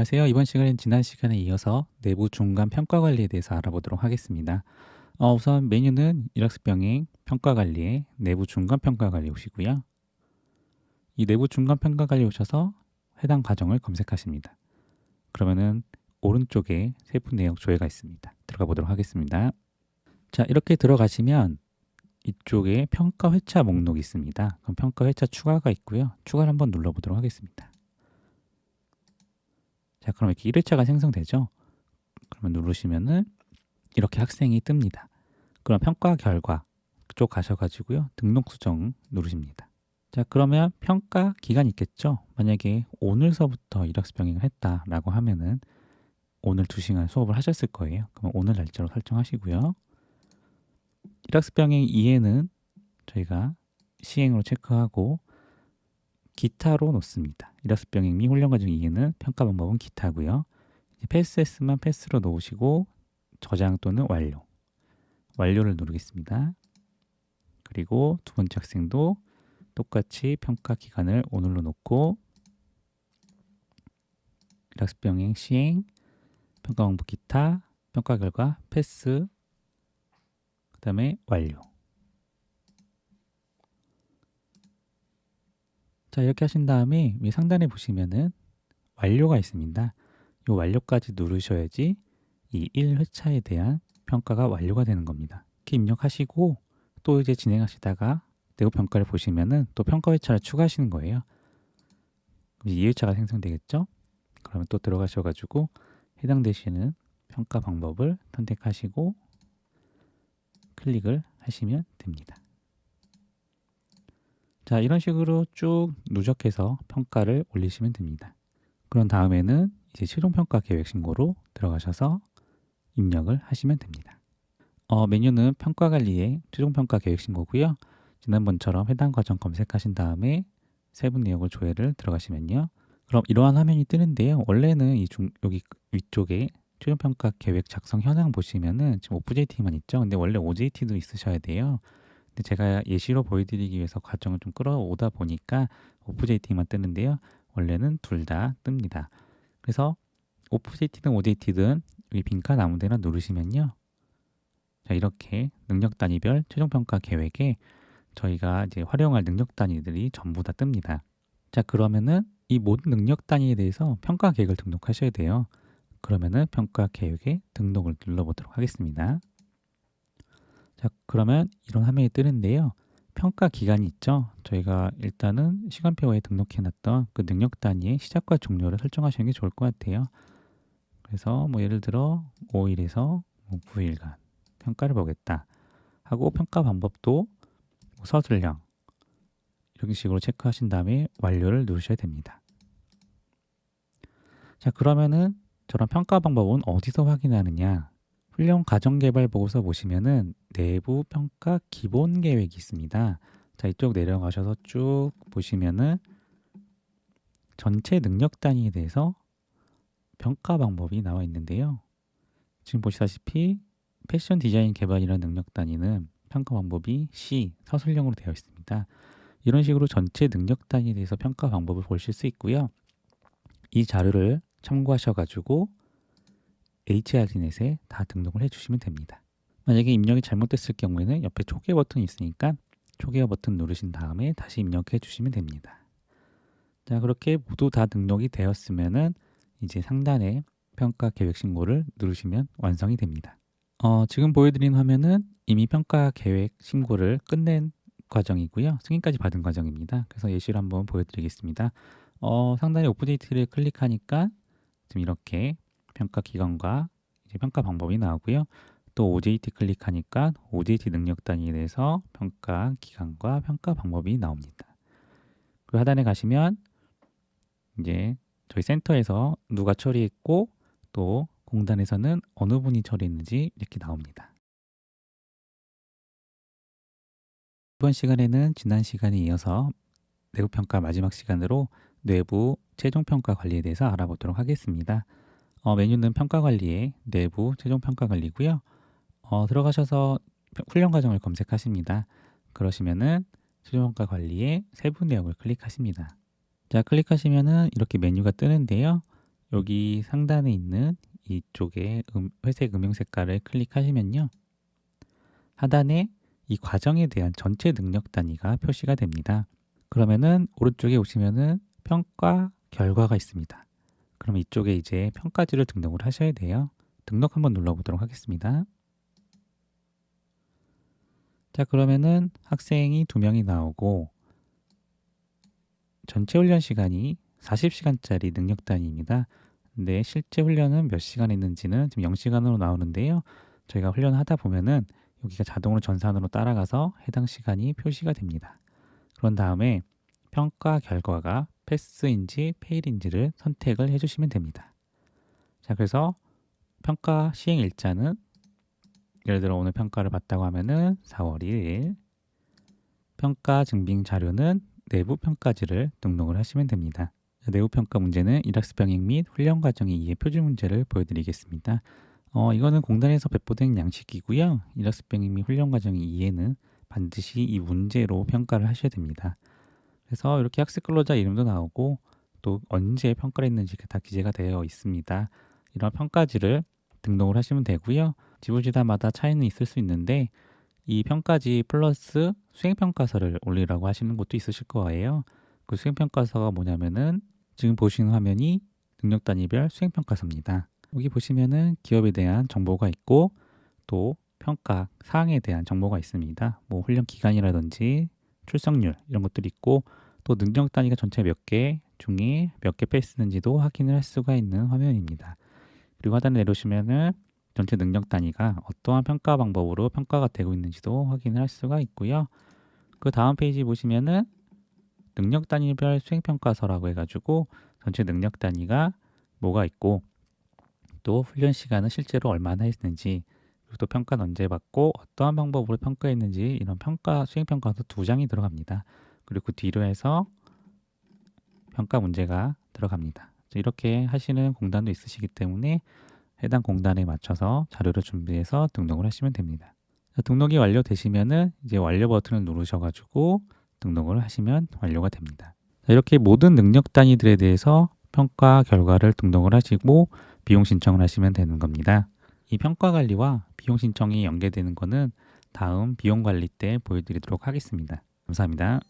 안녕하세요. 이번 시간엔 지난 시간에 이어서 내부 중간 평가 관리에 대해서 알아보도록 하겠습니다. 우선 메뉴는 일학습병행 평가 관리의 내부 중간 평가 관리 오시고요. 이 내부 중간 평가 관리 오셔서 해당 과정을 검색하십니다. 그러면은 오른쪽에 세부 내역 조회가 있습니다. 들어가 보도록 하겠습니다. 자, 이렇게 들어가시면 이쪽에 평가 회차 목록이 있습니다. 그럼 평가 회차 추가가 있고요. 추가를 한번 눌러보도록 하겠습니다. 자, 그럼 이렇게 1회차가 생성되죠? 그러면 누르시면은 이렇게 학생이 뜹니다. 그럼 평가 결과 쪽 가셔가지고요. 등록 수정 누르십니다. 자, 그러면 평가 기간이 있겠죠? 만약에 오늘서부터 일학습 병행을 했다라고 하면은 오늘 2시간 수업을 하셨을 거예요. 그럼 오늘 날짜로 설정하시고요. 일학습 병행 2에는 저희가 시행으로 체크하고 기타로 놓습니다. 일학습 병행 및 훈련 과정 2에는 평가 방법은 기타고요. 패스했으면 패스로 놓으시고 저장 또는 완료. 완료를 누르겠습니다. 그리고 두 번째 학생도 똑같이 평가 기간을 오늘로 놓고 일학습 병행 시행, 평가 방법 기타, 평가 결과 패스, 그 다음에 완료. 자, 이렇게 하신 다음에 위 상단에 보시면은 완료가 있습니다. 이 완료까지 누르셔야지 이 1회차에 대한 평가가 완료가 되는 겁니다. 이렇게 입력하시고 또 이제 진행하시다가 내부 평가를 보시면은 또 평가 회차를 추가하시는 거예요. 그럼 2회차가 생성되겠죠? 그러면 또 들어가셔가지고 해당되시는 평가 방법을 선택하시고 클릭을 하시면 됩니다. 자, 이런 식으로 쭉 누적해서 평가를 올리시면 됩니다. 그런 다음에는 이제 최종평가 계획 신고로 들어가셔서 입력을 하시면 됩니다. 메뉴는 평가 관리의 최종평가 계획 신고고요. 지난번처럼 해당 과정 검색하신 다음에 세부 내역을 조회를 들어가시면요. 그럼 이러한 화면이 뜨는데요. 원래는 여기 위쪽에 최종평가 계획 작성 현황 보시면은 지금 OJT만 있죠. 근데 원래 OJT도 있으셔야 돼요. 근데 제가 예시로 보여드리기 위해서 과정을 좀 끌어오다 보니까 OJT만 뜨는데요. 원래는 둘 다 뜹니다. 그래서 OJT든 OJT든 여기 빈칸 아무 데나 누르시면요. 자, 이렇게 능력 단위별 최종평가 계획에 저희가 이제 활용할 능력 단위들이 전부 다 뜹니다. 자, 그러면은 이 모든 능력 단위에 대해서 평가 계획을 등록하셔야 돼요. 그러면은 평가 계획에 등록을 눌러보도록 하겠습니다. 자, 그러면 이런 화면이 뜨는데요. 평가 기간이 있죠. 저희가 일단은 시간표에 등록해놨던 그 능력 단위의 시작과 종료를 설정하시는 게 좋을 것 같아요. 그래서 뭐 예를 들어 5일에서 9일간 평가를 보겠다 하고 평가 방법도 서술형 이런 식으로 체크하신 다음에 완료를 누르셔야 됩니다. 자, 그러면은 저런 평가 방법은 어디서 확인하느냐? 훈련 과정 개발 보고서 보시면은 내부 평가 기본 계획이 있습니다. 자, 이쪽 내려가셔서 쭉 보시면은 전체 능력 단위에 대해서 평가 방법이 나와 있는데요. 지금 보시다시피 패션 디자인 개발이라는 능력 단위는 평가 방법이 C, 서술형으로 되어 있습니다. 이런 식으로 전체 능력 단위에 대해서 평가 방법을 보실 수 있고요. 이 자료를 참고하셔가지고 HRDNet에 다 등록을 해주시면 됩니다. 만약에 입력이 잘못됐을 경우에는 옆에 초기화 버튼이 있으니까 초기화 버튼 누르신 다음에 다시 입력해 주시면 됩니다. 자, 그렇게 모두 다 등록이 되었으면은 이제 상단에 평가 계획 신고를 누르시면 완성이 됩니다. 지금 보여드린 화면은 이미 평가 계획 신고를 끝낸 과정이고요. 승인까지 받은 과정입니다. 그래서 예시를 한번 보여드리겠습니다. 상단에 오프데이트를 클릭하니까 지금 이렇게 평가 기간과 이제 평가 방법이 나오고요. 또 OJT 클릭하니까 OJT 능력 단위에 대해서 평가 기간과 평가 방법이 나옵니다. 그리고 하단에 가시면 이제 저희 센터에서 누가 처리했고 또 공단에서는 어느 분이 처리했는지 이렇게 나옵니다. 이번 시간에는 지난 시간에 이어서 내부 평가 마지막 시간으로 내부 최종 평가 관리에 대해서 알아보도록 하겠습니다. 메뉴는 평가 관리의 내부 최종 평가 관리고요. 들어가셔서 훈련 과정을 검색하십니다. 그러시면은 최종 평가 관리의 세부 내역을 클릭하십니다. 자, 클릭하시면은 이렇게 메뉴가 뜨는데요. 여기 상단에 있는 이쪽에 회색 음영 색깔을 클릭하시면요. 하단에 이 과정에 대한 전체 능력 단위가 표시가 됩니다. 그러면은 오른쪽에 오시면은 평가 결과가 있습니다. 그럼 이쪽에 이제 평가지를 등록을 하셔야 돼요. 등록 한번 눌러보도록 하겠습니다. 자, 그러면은 학생이 2명이 나오고 전체 훈련 시간이 40시간짜리 능력 단위입니다. 근데 실제 훈련은 몇 시간 했는지는 지금 0시간으로 나오는데요. 저희가 훈련을 하다 보면은 여기가 자동으로 전산으로 따라가서 해당 시간이 표시가 됩니다. 그런 다음에 평가 결과가 패스인지 페일인지를 선택을 해주시면 됩니다. 자, 그래서 평가 시행 일자는 예를 들어 오늘 평가를 받다고 하면은 4월 1일, 평가 증빙 자료는 내부 평가지를 등록을 하시면 됩니다. 내부 평가 문제는 일학습 병행 및 훈련 과정의 이해 표준 문제를 보여드리겠습니다. 이거는 공단에서 배포된 양식이고요. 일학습 병행 및 훈련 과정의 이해는 반드시 이 문제로 평가를 하셔야 됩니다. 그래서 이렇게 학습 근로자 이름도 나오고 또 언제 평가를 했는지 다 기재가 되어 있습니다. 이런 평가지를 등록을 하시면 되고요. 지부지사마다 차이는 있을 수 있는데 이 평가지 플러스 수행평가서를 올리라고 하시는 곳도 있으실 거예요. 그 수행평가서가 뭐냐면은 지금 보시는 화면이 능력 단위별 수행평가서입니다. 여기 보시면은 기업에 대한 정보가 있고 또 평가 사항에 대한 정보가 있습니다. 뭐 훈련 기간이라든지 출석률 이런 것들이 있고 또 능력 단위가 전체 몇 개 중에 몇 개 패스는지도 확인을 할 수가 있는 화면입니다. 그리고 하단에 내려오시면은 전체 능력 단위가 어떠한 평가 방법으로 평가가 되고 있는지도 확인을 할 수가 있고요. 그 다음 페이지 보시면은 능력 단위별 수행평가서라고 해가지고 전체 능력 단위가 뭐가 있고 또 훈련 시간은 실제로 얼마나 했는지 그리고 또 평가는 언제 받고 어떠한 방법으로 평가했는지 이런 평가 수행평가서 2장이 들어갑니다. 그리고 그 뒤로 해서 평가 문제가 들어갑니다. 이렇게 하시는 공단도 있으시기 때문에 해당 공단에 맞춰서 자료를 준비해서 등록을 하시면 됩니다. 등록이 완료되시면은 이제 완료 버튼을 누르셔가지고 등록을 하시면 완료가 됩니다. 이렇게 모든 능력 단위들에 대해서 평가 결과를 등록을 하시고 비용 신청을 하시면 되는 겁니다. 이 평가 관리와 비용 신청이 연계되는 거는 다음 비용 관리 때 보여드리도록 하겠습니다. 감사합니다.